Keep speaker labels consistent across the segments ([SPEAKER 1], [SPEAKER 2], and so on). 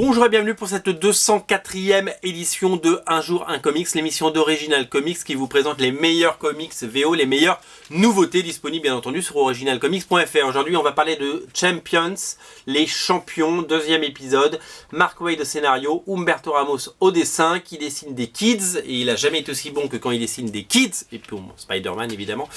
[SPEAKER 1] Bonjour et bienvenue pour cette 204e édition de Un jour un comics, l'émission d'Original Comics qui vous présente les meilleurs comics VO, les meilleures nouveautés disponibles bien entendu sur originalcomics.fr. Aujourd'hui on va parler de Champions, les champions, deuxième épisode. Mark Waid au scénario, Humberto Ramos au dessin qui dessine des kids, et il a jamais été aussi bon que quand il dessine des kids, et puis bon, Spider-Man évidemment.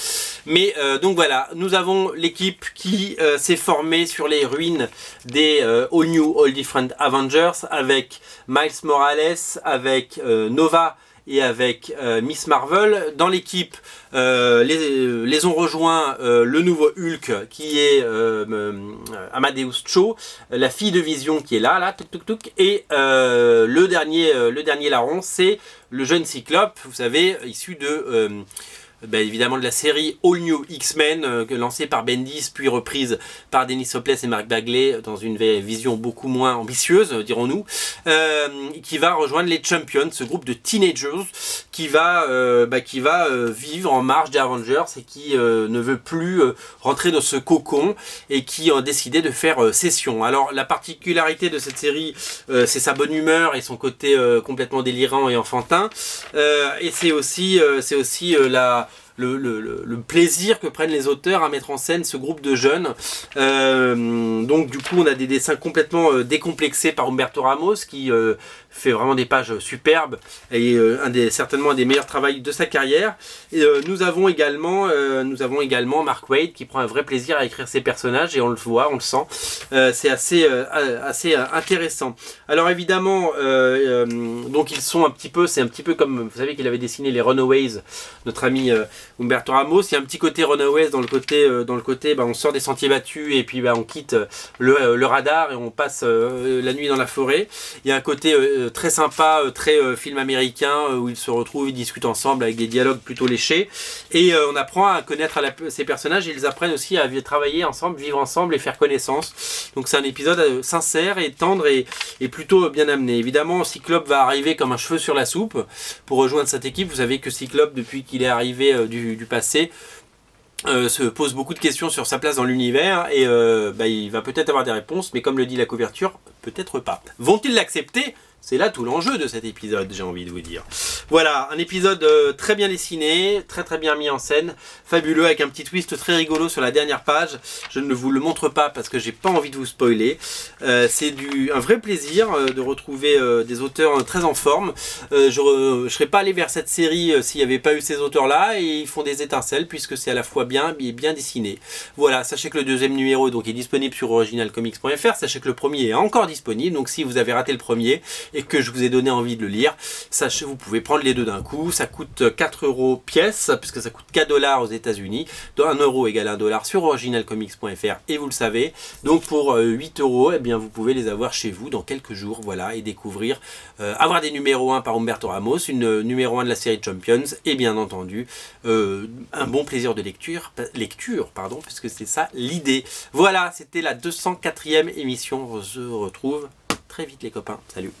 [SPEAKER 1] Mais donc voilà, nous avons l'équipe qui s'est formée sur les ruines des All New, All Different Avengers, avec Miles Morales, avec Nova et avec Miss Marvel. Dans l'équipe, les ont rejoint le nouveau Hulk qui est Amadeus Cho, la fille de Vision qui est là, et le dernier larron, c'est le jeune Cyclope, vous savez, issu de... évidemment de la série All New X-Men lancée par Bendis puis reprise par Dennis Hopeless et Mark Bagley dans une vision beaucoup moins ambitieuse dirons-nous, qui va rejoindre les Champions, ce groupe de teenagers qui va vivre en marge des Avengers et qui ne veut plus rentrer dans ce cocon et qui a décidé de faire session. Alors la particularité de cette série, c'est sa bonne humeur et son côté complètement délirant et enfantin, et c'est aussi le plaisir que prennent les auteurs à mettre en scène ce groupe de jeunes. Donc du coup on a des dessins complètement décomplexés par Humberto Ramos qui fait vraiment des pages superbes et certainement un des meilleurs travaux de sa carrière. Et nous avons également Mark Waid qui prend un vrai plaisir à écrire ses personnages, et on le voit, on le sent. C'est assez intéressant. Alors évidemment, donc ils sont c'est un petit peu comme, vous savez qu'il avait dessiné les Runaways, notre ami Humberto Ramos. Il y a un petit côté Runaways dans le côté on sort des sentiers battus et puis on quitte le radar et on passe la nuit dans la forêt. Il y a un côté très sympa, très film américain, où ils se retrouvent, ils discutent ensemble avec des dialogues plutôt léchés, et on apprend à connaître ces personnages, et ils apprennent aussi à travailler ensemble, vivre ensemble et faire connaissance. Donc c'est un épisode sincère et tendre et plutôt bien amené. Évidemment Cyclope va arriver comme un cheveu sur la soupe pour rejoindre cette équipe. Vous savez que Cyclope, depuis qu'il est arrivé du passé, se pose beaucoup de questions sur sa place dans l'univers, et il va peut-être avoir des réponses, mais comme le dit la couverture, peut-être pas. Vont-ils l'accepter ? C'est là tout l'enjeu de cet épisode, j'ai envie de vous dire. Voilà, un épisode très bien dessiné, très bien mis en scène, fabuleux, avec un petit twist très rigolo sur la dernière page. Je ne vous le montre pas parce que j'ai pas envie de vous spoiler. C'est un vrai plaisir de retrouver des auteurs très en forme. Je serais pas allé vers cette série s'il n'y avait pas eu ces auteurs-là, et ils font des étincelles puisque c'est à la fois bien dessiné. Voilà, sachez que le deuxième numéro donc est disponible sur originalcomics.fr. Sachez que le premier est encore disponible, donc si vous avez raté le premier et que je vous ai donné envie de le lire, sachez, vous pouvez prendre les deux d'un coup. Ça coûte 4 € pièce, puisque ça coûte 4 $ aux États-Unis. 1 € égale 1 $ sur originalcomics.fr, et vous le savez. Donc pour 8 €, eh bien vous pouvez les avoir chez vous dans quelques jours, voilà, et découvrir, avoir des numéros 1 par Humberto Ramos, une numéro 1 de la série Champions, et bien entendu un bon plaisir de lecture, puisque c'est ça l'idée. Voilà, c'était la 204e émission. On se retrouve très vite les copains. Salut.